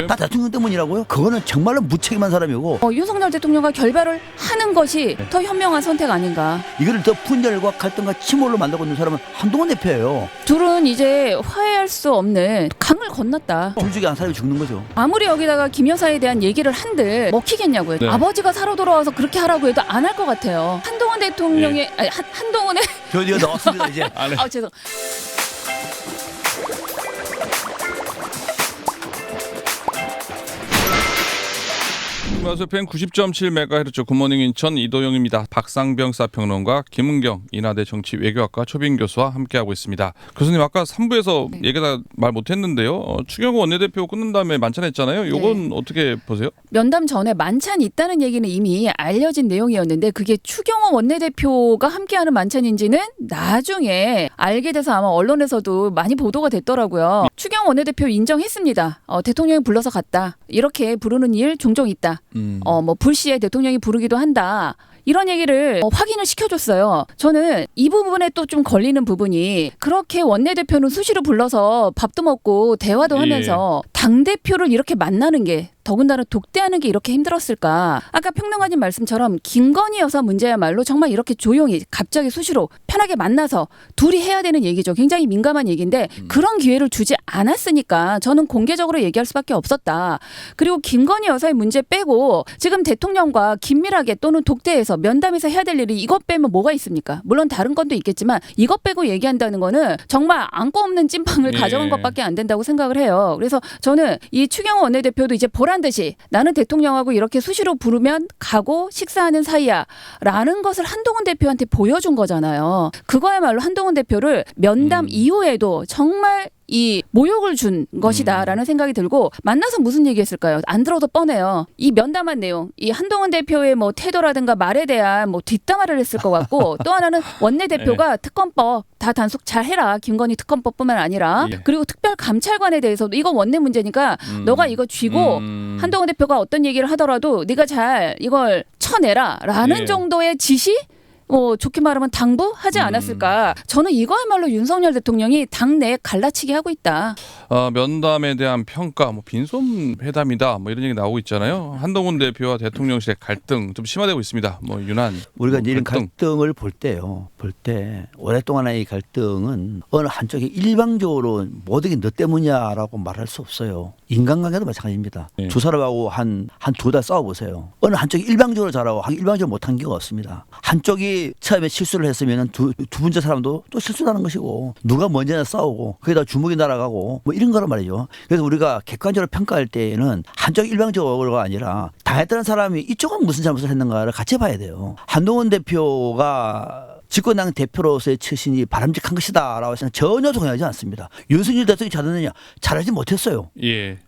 다 대통령 때문이라고요? 그거는 정말로 무책임한 사람이고 윤석열 대통령과 결별을 하는 것이 더 현명한 선택 아닌가. 이거를 더 분열과 갈등과 침몰로 만들고 있는 사람은 한동훈 대표예요. 둘은 이제 화해할 수 없는 강을 건넜다. 둘 중에 한 사람이 죽는 거죠. 아무리 여기다가 김 여사에 대한 얘기를 한들 먹히겠냐고요. 네. 아버지가 살아 돌아와서 그렇게 하라고 해도 안 할 것 같아요. 한동훈 대통령의 아니, 한동훈의 드디어 나왔습니다 이제. 죄송. FM 90.7MHz 굿모닝 인천 이도영입니다. 박상병 사평론가 김은경 인하대 정치 외교학과 초빙 교수와 함께하고 있습니다. 교수님 아까 3부에서 얘기가 말 못했는데요. 추경호 원내대표 끊는 다음에 만찬했잖아요. 이건 어떻게 보세요? 면담 전에 만찬이 있다는 얘기는 이미 알려진 내용이었는데 그게 추경호 원내대표가 함께하는 만찬인지는 나중에 알게 돼서 아마 언론에서도 많이 보도가 됐더라고요. 추경호 원내대표 인정했습니다. 대통령이 불러서 갔다. 이렇게 부르는 일 종종 있다. 뭐 불시에 대통령이 부르기도 한다. 이런 얘기를 확인을 시켜줬어요. 저는 이 부분에 또 좀 걸리는 부분이 그렇게 원내대표는 수시로 불러서 밥도 먹고 대화도 하면서 당대표를 이렇게 만나는 게 더군다나 독대하는 게 이렇게 힘들었을까. 아까 평론가님 말씀처럼 김건희 여사 문제야말로 정말 이렇게 조용히 갑자기 수시로 편하게 만나서 둘이 해야 되는 얘기죠. 굉장히 민감한 얘기인데 그런 기회를 주지 않았으니까 저는 공개적으로 얘기할 수밖에 없었다. 그리고 김건희 여사의 문제 빼고 지금 대통령과 긴밀하게 또는 독대해서 면담에서 해야 될 일이 이것 빼면 뭐가 있습니까? 물론 다른 건도 있겠지만 이것 빼고 얘기한다는 거는 정말 안고 없는 찐빵을 가져간 것밖에 안 된다고 생각을 해요. 그래서 저는 이 추경호 원내대표도 이제 보란 듯이 나는 대통령하고 이렇게 수시로 부르면 가고 식사하는 사이야 라는 것을 한동훈 대표한테 보여준 거잖아요. 그거야말로 한동훈 대표를 면담 이후에도 정말 이 모욕을 준 것이다라는 생각이 들고 만나서 무슨 얘기했을까요? 안 들어도 뻔해요. 이 면담한 내용, 이 한동훈 대표의 뭐 태도라든가 말에 대한 뭐 뒷담화를 했을 것 같고 또 하나는 원내대표가 특검법 다 단속 잘 해라. 김건희 특검법뿐만 아니라 그리고 특별감찰관에 대해서도 이거 원내 문제니까 너가 이거 쥐고 한동훈 대표가 어떤 얘기를 하더라도 네가 잘 이걸 쳐내라라는 정도의 지시? 좋게 말하면 당부하지 않았을까. 저는 이거야말로 윤석열 대통령이 당내에 갈라치기 하고 있다. 면담에 대한 평가, 빈손 회담이다, 이런 얘기 나오고 있잖아요. 한동훈 대표와 대통령실의 갈등 좀 심화되고 있습니다. 유난. 우리가 이제 이런 갈등을 볼 때 오랫동안의 이 갈등은 어느 한쪽이 일방적으로 모든 게 너 때문이야라고 말할 수 없어요. 인간관계도 마찬가지입니다. 두 사람하고 한 두 달 싸워보세요. 어느 한쪽이 일방적으로 잘하고 일방적으로 못한 게 없습니다. 한쪽이 처음에 실수를 했으면 두 번째 사람도 또 실수를 하는 것이고 누가 먼저 싸우고 거기다 주먹이 날아가고 이런 거란 말이죠. 그래서 우리가 객관적으로 평가할 때에는 한쪽 일방적으로가 아니라 당했다는 사람이 이쪽은 무슨 잘못을 했는가를 같이 봐야 돼요. 한동훈 대표가 집권당 대표로서의 처신이 바람직한 것이다라고 생각 전혀 동의하지 않습니다. 윤석열 대통령이 잘했느냐? 잘하지 못했어요.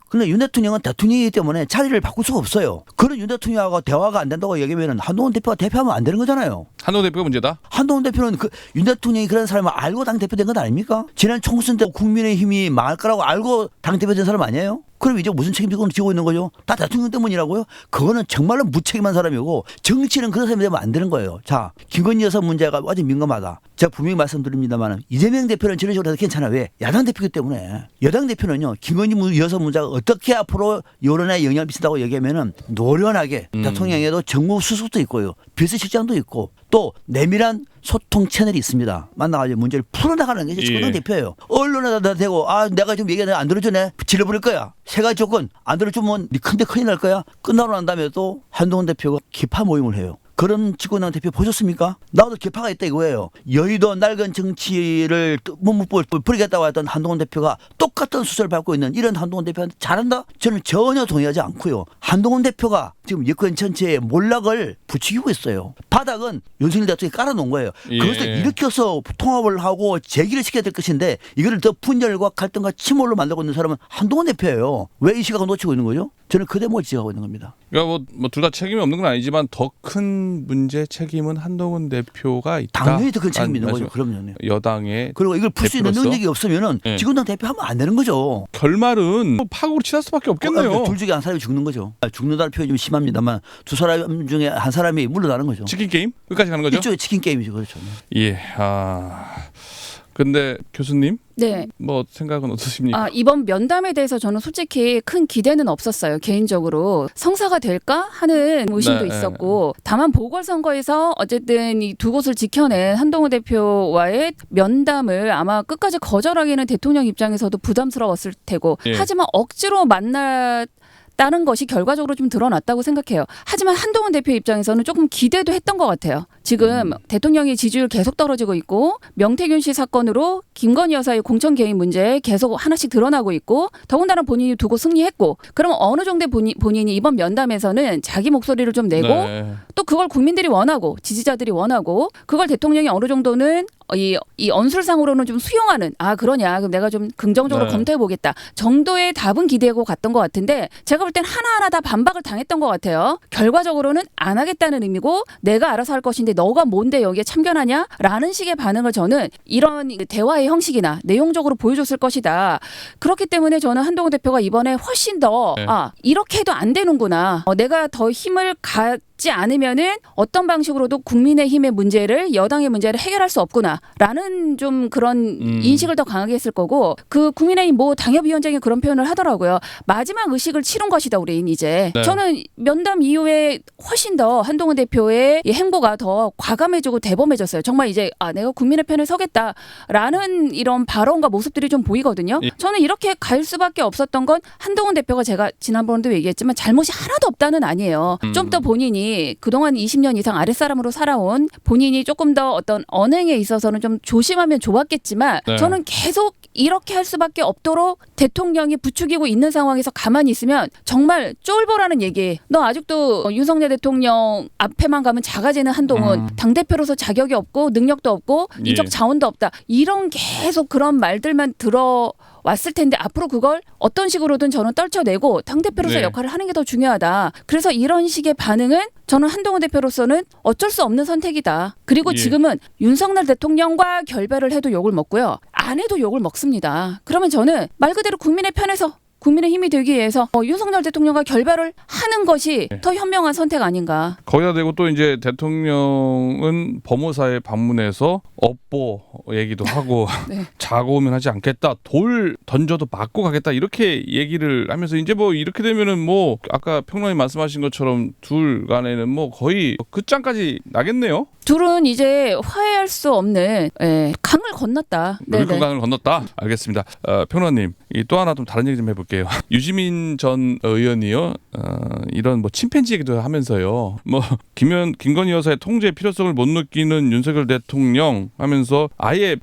그런데 윤 대통령은 대통령이기 때문에 자리를 바꿀 수가 없어요. 그런 윤 대통령하고 대화가 안 된다고 얘기하면 한동훈 대표가 대표하면 안 되는 거잖아요. 한동훈 대표가 문제다? 한동훈 대표는 윤 대통령이 그런 사람을 알고 당대표 된 건 아닙니까? 지난 총선 때 국민의힘이 망할 거라고 알고 당대표 된 사람 아니에요? 그럼 이제 무슨 책임을 지고 있는 거죠? 다 대통령 때문이라고요? 그거는 정말로 무책임한 사람이고 정치는 그런 사람이 되면 안 되는 거예요. 자, 김건희 여사 문제가 아주 민감하다. 제가 분명히 말씀드립니다만 이재명 대표는 저런 식으로 해서 괜찮아. 왜? 야당 대표이기 때문에. 여당 대표는요. 김건희 여사 문제가 어떻게 앞으로 여론에 영향을 미친다고 얘기하면은 노련하게 대통령에도 정무 수석도 있고요. 비서실장도 있고 또 내밀한 소통 채널이 있습니다. 만나가지고 문제를 풀어나가는 게 이제 야당 대표예요. 언론에다 대고 내가 좀 얘기하는데 안 들어주네. 질러버릴 거야. 세 가지 조건 안 들어주면 네 큰데 큰일 날 거야. 끝나고 난 다음에 또 한동훈 대표가 기파 모임을 해요. 그런 집권당 대표 보셨습니까? 나도 개파가 있다 이거예요. 여의도 낡은 정치를 못못 버리겠다고 했던 한동훈 대표가 똑같은 수사를 받고 있는 이런 한동훈 대표한테 잘한다? 저는 전혀 동의하지 않고요. 한동훈 대표가 지금 여권 전체에 몰락을 부추기고 있어요. 바닥은 윤석열 대통령이 깔아놓은 거예요. 그것을 일으켜서 통합을 하고 재기를 시켜야 될 것인데 이거를 더 분열과 갈등과 침몰로 만들고 있는 사람은 한동훈 대표예요. 왜 이 시각을 놓치고 있는 거죠? 저는 그 대목을 지적하고 있는 겁니다. 그러니까 둘 다 책임이 없는 건 아니지만 더 큰 문제 책임은 한동훈 대표가 있다. 당연히 더 큰 책임이 있는 거죠. 그럼요. 여당의 그리고 이걸 풀 수 있는 능력이 없으면은 집권당 대표하면 안 되는 거죠. 결말은 파국으로 치닫을 수밖에 없겠네요. 둘 중에 한 사람이 죽는 거죠. 죽는다는 표현이 좀 심합니다만 두 사람 중에 한 사람이 물러나는 거죠. 치킨 게임? 끝까지 가는 거죠? 일종의 치킨 게임이죠. 그렇죠. 근데 교수님 네. 뭐 생각은 어떠십니까? 이번 면담에 대해서 저는 솔직히 큰 기대는 없었어요. 개인적으로. 성사가 될까 하는 의심도 네. 있었고 다만 보궐선거에서 어쨌든 이 두 곳을 지켜낸 한동훈 대표와의 면담을 아마 끝까지 거절하기는 대통령 입장에서도 부담스러웠을 테고 예. 하지만 억지로 만났다는 것이 결과적으로 좀 드러났다고 생각해요. 하지만 한동훈 대표 입장에서는 조금 기대도 했던 것 같아요. 지금 대통령의 지지율 계속 떨어지고 있고 명태균 씨 사건으로 김건희 여사의 공천 개입 문제 계속 하나씩 드러나고 있고 더군다나 본인이 두고 승리했고 그럼 어느 정도 본인이 이번 면담에서는 자기 목소리를 좀 내고 네. 또 그걸 국민들이 원하고 지지자들이 원하고 그걸 대통령이 어느 정도는 이 언술상으로는 좀 수용하는 그러냐 그럼 내가 좀 긍정적으로 네. 검토해 보겠다 정도의 답은 기대하고 갔던 것 같은데 제가 볼 땐 하나하나 다 반박을 당했던 것 같아요. 결과적으로는 안 하겠다는 의미고 내가 알아서 할 것인데 너가 뭔데 여기에 참견하냐? 라는 식의 반응을 저는 이런 대화의 형식이나 내용적으로 보여줬을 것이다. 그렇기 때문에 저는 한동훈 대표가 이번에 훨씬 더 네. 이렇게 해도 안 되는구나. 내가 더 힘을 갖지 않으면은 어떤 방식으로도 국민의힘의 문제를 여당의 문제를 해결할 수 없구나라는 좀 그런 인식을 더 강하게 했을 거고 그 국민의힘 뭐 당협위원장이 그런 표현을 하더라고요. 마지막 의식을 치룬 것이다 우린 이제. 네. 저는 면담 이후에 훨씬 더 한동훈 대표의 이 행보가 더 과감해지고 대범해졌어요. 정말 이제 내가 국민의 편에 서겠다라는 이런 발언과 모습들이 좀 보이거든요. 예. 저는 이렇게 갈 수밖에 없었던 건 한동훈 대표가 제가 지난번에도 얘기했지만 잘못이 하나도 없다는 아니에요. 좀 더 본인이 그동안 20년 이상 아랫사람으로 살아온 본인이 조금 더 어떤 언행에 있어서는 좀 조심하면 좋았겠지만 네. 저는 계속 이렇게 할 수밖에 없도록 대통령이 부추기고 있는 상황에서 가만히 있으면 정말 쫄보라는 얘기. 너 아직도 윤석열 대통령 앞에만 가면 작아지는 한동훈 당대표로서 자격이 없고 능력도 없고 인적 예. 자원도 없다. 이런 계속 그런 말들만 들어왔을 텐데 앞으로 그걸 어떤 식으로든 저는 떨쳐내고 당대표로서 네. 역할을 하는 게 더 중요하다. 그래서 이런 식의 반응은 저는 한동훈 대표로서는 어쩔 수 없는 선택이다. 그리고 예. 지금은 윤석열 대통령과 결별을 해도 욕을 먹고요. 안 해도 욕을 먹습니다. 그러면 저는 말 그대로 국민의 편에서 국민의 힘이 되기 위해서 윤석열 대통령과 결별을 하는 것이 더 현명한 선택 아닌가. 거기다 대고 또 이제 대통령은 법무사에 방문해서 업보 얘기도 하고 네. 자고 오면 하지 않겠다. 돌 던져도 맞고 가겠다. 이렇게 얘기를 하면서 이제 뭐 이렇게 되면은 뭐 아까 평론이 말씀하신 것처럼 둘 간에는 뭐 거의 끝장까지 나겠네요. 둘은 이제 화해할 수 없는 강을 건넜다. 루비콘 강을 건넜다. 알겠습니다. 평론님, 또 하나 좀 다른 얘기 좀 해볼게요. 유시민 전 의원이요, 이런 뭐 침팬지 얘기도 하면서요, 뭐 김건희 여사의 통제 필요성을 못 느끼는 윤석열 대통령 하면서 아예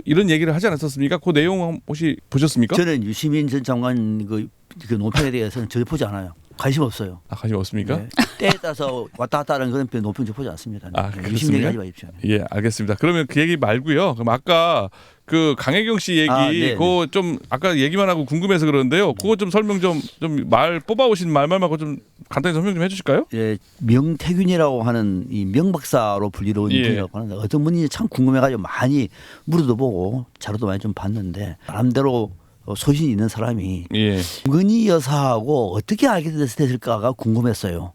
이런 얘기를 하지 않았었습니까? 그 내용 혹시 보셨습니까? 저는 유시민 전 장관 그 논평에 대해서는 전혀 보지 않아요. 관심 없어요. 관심 없습니까? 네. 때에 따라서 왔다 갔다 하는 그런 논평 좀 보지 않습니다. 그렇습니까? 유심 얘기하지 마십시오. 예, 알겠습니다. 그러면 그 얘기 말고요. 그럼 아까 그 강혜경 씨 얘기, 네. 그거 좀 아까 얘기만 하고 궁금해서 그러는데요. 그거 좀 설명 좀 말 뽑아오신 말만 하고 좀 간단히 설명 좀 해주실까요? 예, 명태균이라고 하는 이 명박사로 불리는 예. 분이라고 하는데 어떤 분인지 참 궁금해가지고 많이 물어도 보고 자료도 많이 좀 봤는데 나름대로 소신 있는 사람이 예. 김건희 여사하고 어떻게 알게 됐을까가 궁금했어요.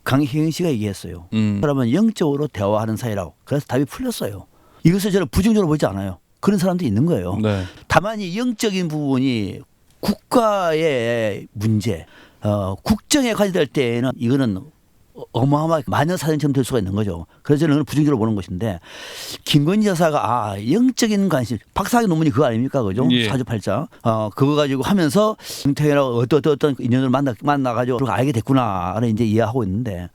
강혜경 씨가 얘기했어요. 그 사람은 영적으로 대화하는 사이라고. 그래서 답이 풀렸어요. 이것을 저는 부정적으로 보지 않아요. 그런 사람도 있는 거예요. 네. 다만 이 영적인 부분이 국가의 문제, 국정에 관련될 때에는 이거는 어마어마하게 만연사전처럼 될 수가 있는 거죠. 그래서 저는 부정적으로 보는 것인데 김건희 여사가 영적인 관심, 박사학위 논문이 그거 아닙니까, 그죠? 예. 사주팔자. 그거 가지고 하면서 명태균하고 어떤 인연을 만나가지고 알게 됐구나를 이제 이해하고 있는데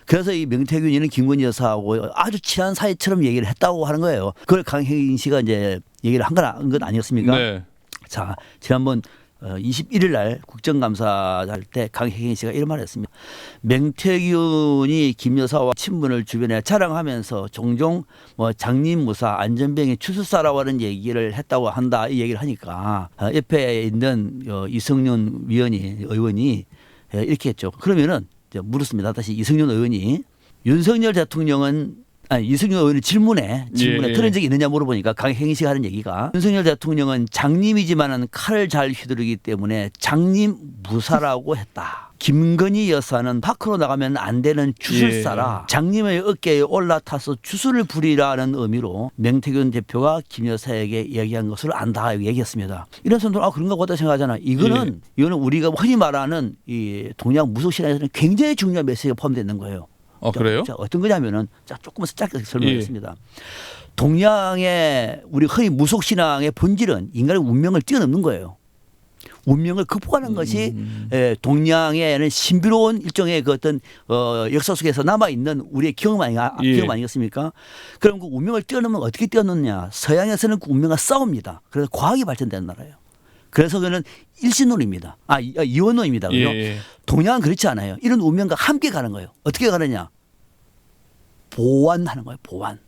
그래서 이 명태균이는 김건희 여사하고 아주 친한 사이처럼 얘기를 했다고 하는 거예요. 그걸 강혜경 씨가 이제 얘기를 한 건 아니었습니까? 네. 자, 지난번 21일 날 국정감사 할 때 강혜경 씨가 이런 말을 했습니다. 명태균이 김 여사와 친분을 주변에 자랑하면서 종종 뭐 장님무사 안전병의 추수사라고 하는 얘기를 했다고 한다 이 얘기를 하니까 옆에 있는 이성윤 의원이 이렇게 했죠. 그러면은 물었습니다. 다시 이성윤 의원이 윤석열 대통령은 이승윤 의원의 질문에 예. 들은 적이 있느냐 물어보니까 강혜경 씨가 하는 얘기가 윤석열 대통령은 장님이지만은 칼을 잘 휘두르기 때문에 장님 무사라고 했다. 김건희 여사는 밖으로 나가면 안 되는 주술사라 장님의 어깨에 올라타서 주술을 부리라는 의미로 명태균 대표가 김 여사에게 이야기한 것을 안다 얘기했습니다. 이런 사람들은 그런가 보다 생각하잖아. 이거는 우리가 흔히 말하는 이 동양 무속 신앙에서는 굉장히 중요한 메시지가 포함되어 있는 거예요. 그래요? 자, 어떤 거냐면은 조금 짧게 설명하겠습니다. 동양의 우리 흔히 무속 신앙의 본질은 인간의 운명을 뛰어넘는 거예요. 운명을 극복하는 것이 동양에는 신비로운 일종의 그 어떤 역사 속에서 남아 있는 우리의 경험 아니겠습니까? 그럼 그 운명을 뛰어넘으면 어떻게 뛰어넘느냐? 서양에서는 그 운명과 싸웁니다. 그래서 과학이 발전되는 나라예요. 그래서 그는 일신론입니다. 이원론입니다. 예. 동양은 그렇지 않아요. 이런 운명과 함께 가는 거예요. 어떻게 가느냐? 보완하는 거예요. 보완.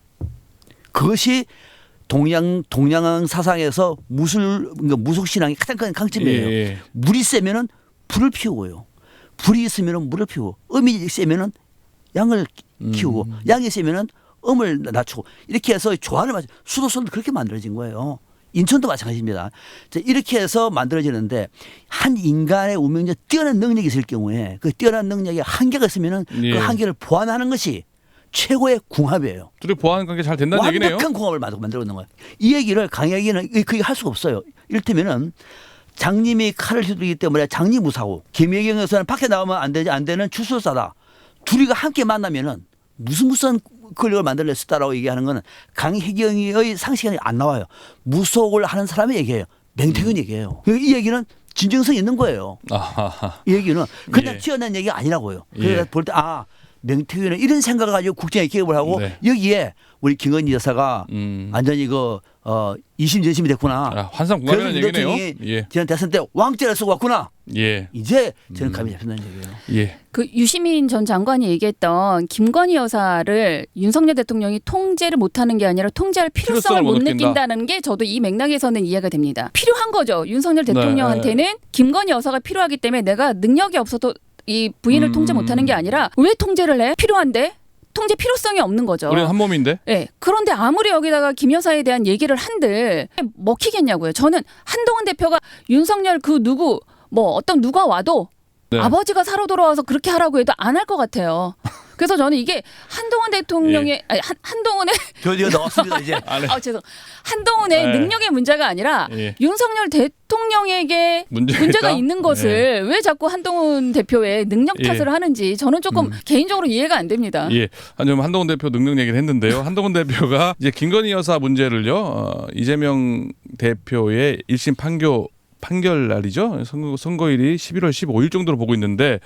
그것이 동양 사상에서 무속 신앙의 가장 큰 강점이에요. 예. 물이 세면은 불을 피우고요. 불이 있으면은 물을 피우고, 음이 세면은 양을 키우고, 양이 세면은 음을 낮추고, 이렇게 해서 조화를 맞춰. 수도선도 그렇게 만들어진 거예요. 인천도 마찬가지입니다. 이렇게 해서 만들어지는데 한 인간의 운명적 뛰어난 능력이 있을 경우에 그 뛰어난 능력에 한계가 있으면은 그 한계를 보완하는 것이 최고의 궁합이에요. 둘이 보완 관계 잘 된다는 얘기네요. 완벽한 궁합을 만들어 놓는 거예요. 이 얘기를 강혁이는 그게 할 수가 없어요. 이를테면은 장님이 칼을 휘두르기 때문에 장님 무사고 김혜경 여사는 밖에 나오면 안 되는 주술사다. 둘이가 함께 만나면은 무슨 권력을 만들어냈다라고 얘기하는 거는 강혜경의 상식이 안 나와요. 무속을 하는 사람의 얘기예요. 맹태균 얘기예요. 이 얘기는 진정성이 있는 거예요. 아하하. 이 얘기는 그냥 예. 튀어난 얘기가 아니라고요. 예. 그래서 볼 때 명태균은 이런 생각을 가지고 국정에 개입을 하고 여기에 우리 김건희 여사가 완전히 이심전심이 됐구나. 환상궁합이라는 얘기네요. 예. 지난 대선 때 왕자를 쓰고 왔구나. 예. 이제 저는 감이 잡힌다는 얘기예요. 예. 그 유시민 전 장관이 얘기했던 김건희 여사를 윤석열 대통령이 통제를 못하는 게 아니라 통제할 필요성을 못 느낀다는 게 저도 이 맥락에서는 이해가 됩니다. 필요한 거죠. 윤석열 대통령한테는 김건희 여사가 필요하기 때문에 내가 능력이 없어도 이 부인을 통제 못하는 게 아니라 왜 통제를 해? 필요한데? 통제 필요성이 없는 거죠. 우리는 한 몸인데. 네. 그런데 아무리 여기다가 김 여사에 대한 얘기를 한들 먹히겠냐고요. 저는 한동훈 대표가 윤석열 어떤 누가 와도 아버지가 살아 돌아와서 그렇게 하라고 해도 안 할 것 같아요. 그래서 저는 이게 한동훈 대통령의 한동훈의 드디어 나왔습니다 이제. 죄송. 한동훈의 능력의 문제가 아니라 윤석열 대통령에게 문제가 있는 것을 왜 자꾸 한동훈 대표의 능력 탓을 하는지 저는 조금 개인적으로 이해가 안 됩니다. 예. 아니면 한동훈 대표 능력 얘기를 했는데요. 한동훈 대표가 이제 김건희 여사 문제를요. 이재명 대표의 1심 판결 날이죠. 선거일이 11월 15일 정도로 보고 있는데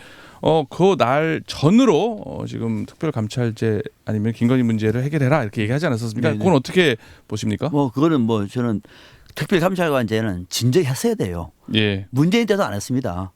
그 날 전으로 지금 특별감찰제 아니면 김건희 문제를 해결해라 이렇게 얘기하지 않았었습니까? 그건 어떻게 보십니까? 그거는 저는 특별감찰관제는 진정했어야 돼요. 예. 문재인 때도 안 했습니다.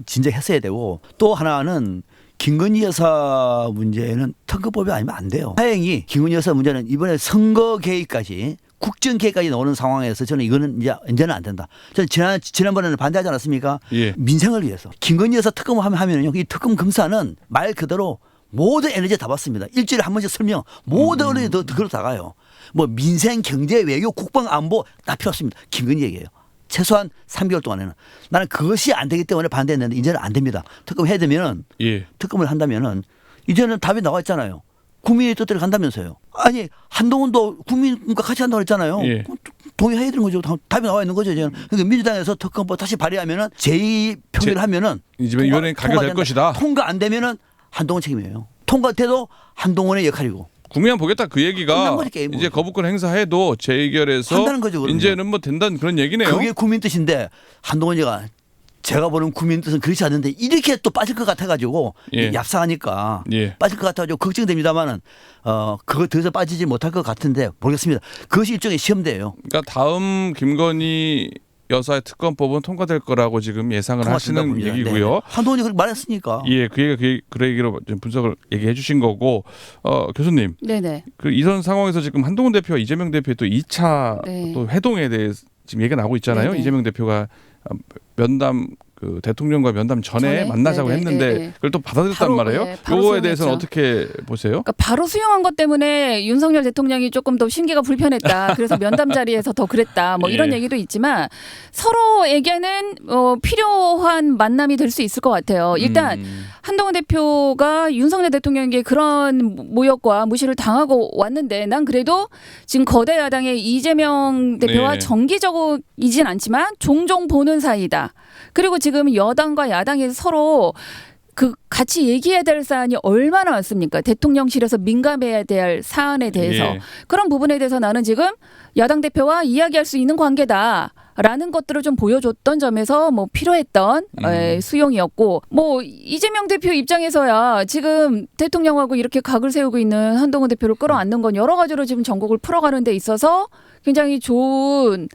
진정했어야 되고 또 하나는 김건희 여사 문제는 특검법이 아니면 안 돼요. 다행히 김건희 여사 문제는 이번에 선거 개입까지 국정 개입까지 나오는 상황에서 저는 이거는 이제는 안 된다. 저는 지난번에는 반대하지 않았습니까? 예. 민생을 위해서 김건희 여사 특검을 하면은요, 이 특검 검사는 말 그대로 모든 에너지 다 받습니다. 일주일에 한 번씩 설명, 모든 언론이 그걸로 다 가요. 민생, 경제, 외교, 국방, 안보 다 필요 없습니다. 김건희 얘기예요. 최소한 3개월 동안에는. 나는 그것이 안 되기 때문에 반대했는데 이제는 안 됩니다. 특검 해야 되면은 특검을 한다면은 이제는 답이 나와 있잖아요. 국민의 뜻대로 간다면서요. 아니 한동훈도 국민과 같이 한다고 했잖아요. 동의해야 되는 거죠. 답이 나와 있는 거죠. 그러니까 민주당에서 특검법 다시 발의하면은 제2표결을 하면은 이번엔 가결될 것이다. 통과 안 되면은 한동훈 책임이에요. 통과돼도 한동훈의 역할이고. 국민은 보겠다 그 얘기가 이제 거부권 행사해도 재의결해서 이제는 된다는 그런 얘기네요. 그게 국민 뜻인데 한동훈이가 제가 보는 국민 뜻은 그렇지 않는데 이렇게 또 빠질 것 같아가지고 얍상하니까 빠질 것 같아가지고 걱정됩니다만은 그거 더 이상 빠지지 못할 것 같은데 모르겠습니다. 그것이 일종의 시험대예요. 그러니까 다음 김건희 여사의 특검법은 통과될 거라고 지금 예상을 하시는 얘기고요. 네. 한동훈이 그렇게 말했으니까. 예, 그 얘기로 분석을 얘기해 주신 거고 교수님. 네네. 이런 상황에서 지금 한동훈 대표와 이재명 대표의 또 2차 또 회동에 대해서 지금 얘기가 나오고 있잖아요. 네네. 이재명 대표가 면담 그 대통령과 면담 전에 전에? 만나자고 네네, 했는데 네네. 그걸 또 받아들였단 바로, 말이에요. 네, 바로 요거에 대해서는 수용했죠. 어떻게 보세요? 그러니까 바로 수용한 것 때문에 윤석열 대통령이 조금 더 심기가 불편했다. 그래서 면담 자리에서 더 그랬다. 뭐 이런 예. 얘기도 있지만 서로에게는 필요한 만남이 될 수 있을 것 같아요. 일단 한동훈 대표가 윤석열 대통령에게 그런 모욕과 무시를 당하고 왔는데 난 그래도 지금 거대 야당의 이재명 대표와 네. 정기적이진 않지만 종종 보는 사이다. 그리고 지금 여당과 야당이 서로 그 같이 얘기해야 될 사안이 얼마나 많습니까? 대통령실에서 민감해야 될 사안에 대해서. 예. 그런 부분에 대해서 나는 지금 야당 대표와 이야기할 수 있는 관계다라는 것들을 좀 보여줬던 점에서 뭐 필요했던 수용이었고, 뭐 이재명 대표 입장에서야 지금 대통령하고 이렇게 각을 세우고 있는 한동훈 대표를 끌어안는 건 여러 가지로 지금 전국을 풀어가는 데 있어서 굉장히 좋은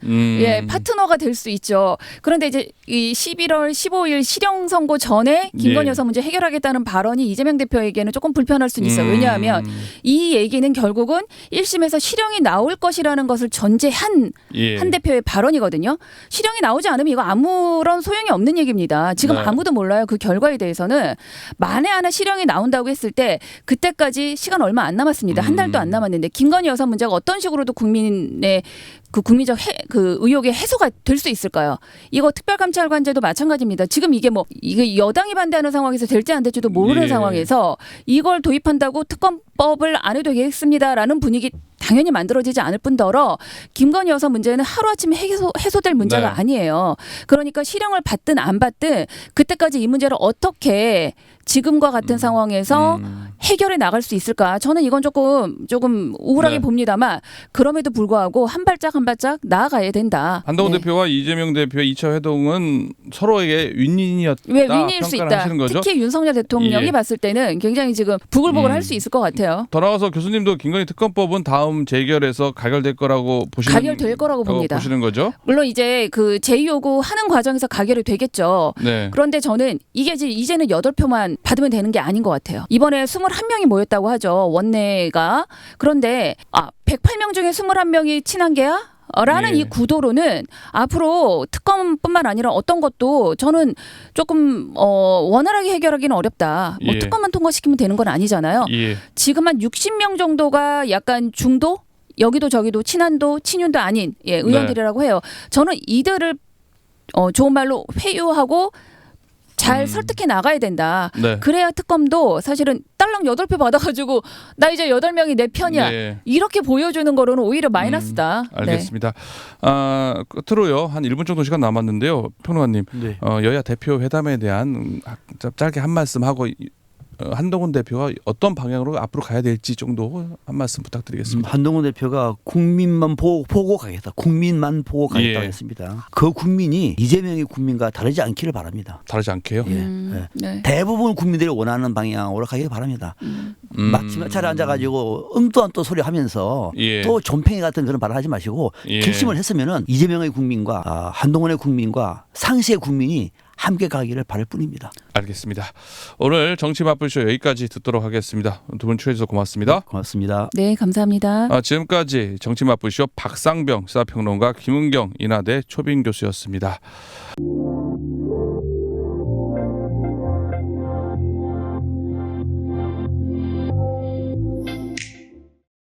파트너가 될 수 있죠. 그런데 이제 이 11월 15일 실형 선고 전에 김건희 예. 여사 문제 해결하겠다는 발언이 이재명 대표에게는 조금 불편할 수는 있어요. 왜냐하면 이 얘기는 결국은 1심에서 실형이 나올 것이라는 것을 전제한 예. 한 대표의 발언이거든요. 실형이 나오지 않으면 이거 아무런 소용이 없는 얘기입니다. 지금 네. 아무도 몰라요. 그 결과에 대해서는 만에 하나 실형이 나온다고 했을 때 그때까지 시간 얼마 안 남았습니다. 한 달도 안 남았는데 김건희 여사 문제가 어떤 식으로도 국민의 그 국민적 그 의혹의 해소가 될 수 있을까요? 이거 특별감찰관제도 마찬가지입니다. 지금 이게 뭐 이게 여당이 반대하는 상황에서 될지 안 될지도 모르는 예. 상황에서 이걸 도입한다고 특검법을 안 해도 되겠습니다라는 분위기 당연히 만들어지지 않을 뿐더러 김건희 여사 문제는 하루아침에 해소될 문제가 네. 아니에요. 그러니까 실형을 받든 안 받든 그때까지 이 문제를 어떻게 지금과 같은 상황에서 해결해 나갈 수 있을까? 저는 이건 조금 우울하게 네. 봅니다만 그럼에도 불구하고 한 발짝 한 발짝 나아가야 된다. 한동훈 네. 대표와 이재명 대표의 2차 회동은 서로에게 윈윈이었다 왜 윈일 수 평가를 있다. 하시는 거죠? 특히 윤석열 대통령이 예. 봤을 때는 굉장히 지금 부글부글 할 수 있을 것 같아요. 더 나아가서 교수님도 김건희 특검법은 다음 재결에서 가결될 거라고 가결될 거라고 봅니다. 보시는 거죠? 물론 이제 그 제2요구 하는 과정에서 가결이 되겠죠. 네. 그런데 저는 이게 이제는 8표만 받으면 되는 게 아닌 것 같아요. 이번에 21명이 모였다고 하죠. 원내가. 그런데 108명 중에 21명이 친한계야? 라는 예. 이 구도로는 앞으로 특검뿐만 아니라 어떤 것도 저는 조금 원활하게 해결하기는 어렵다. 뭐 예. 특검만 통과시키면 되는 건 아니잖아요. 예. 지금 한 60명 정도가 약간 중도? 여기도 저기도 친한도 친윤도 아닌 의원들이라고 해요. 저는 이들을 좋은 말로 회유하고 잘 설득해 나가야 된다. 네. 그래야 특검도 사실은 딸랑 8표 받아가지고 나 이제 8명이 내 편이야. 네. 이렇게 보여주는 거로는 오히려 마이너스다. 네. 알겠습니다. 끝으로요. 한 1분 정도 시간 남았는데요. 평론가님. 네. 여야 대표 회담에 대한 짧게 한 말씀 하고 한동훈 대표가 어떤 방향으로 앞으로 가야 될지 정도 한 말씀 부탁드리겠습니다. 한동훈 대표가 국민만 보고 가겠다. 국민만 보고 가겠다고 예. 했습니다. 그 국민이 이재명의 국민과 다르지 않기를 바랍니다. 다르지 않게요. 네. 대부분 국민들이 원하는 방향으로 가길 바랍니다. 마침 차례 앉아가지고 또 소리 하면서 예. 또 존팽이 같은 그런 말을 하지 마시고 예. 결심을 했으면은 이재명의 국민과 한동훈의 국민과 상시의 국민이 함께 가기를 바랄 뿐입니다. 알겠습니다. 오늘 정치 맛불쇼 여기까지 듣도록 하겠습니다. 두 분 출연해주셔서 고맙습니다. 고맙습니다. 네, 감사합니다. 지금까지 정치 맛불쇼 박상병 시사평론가 김은경 인하대 초빙 교수였습니다.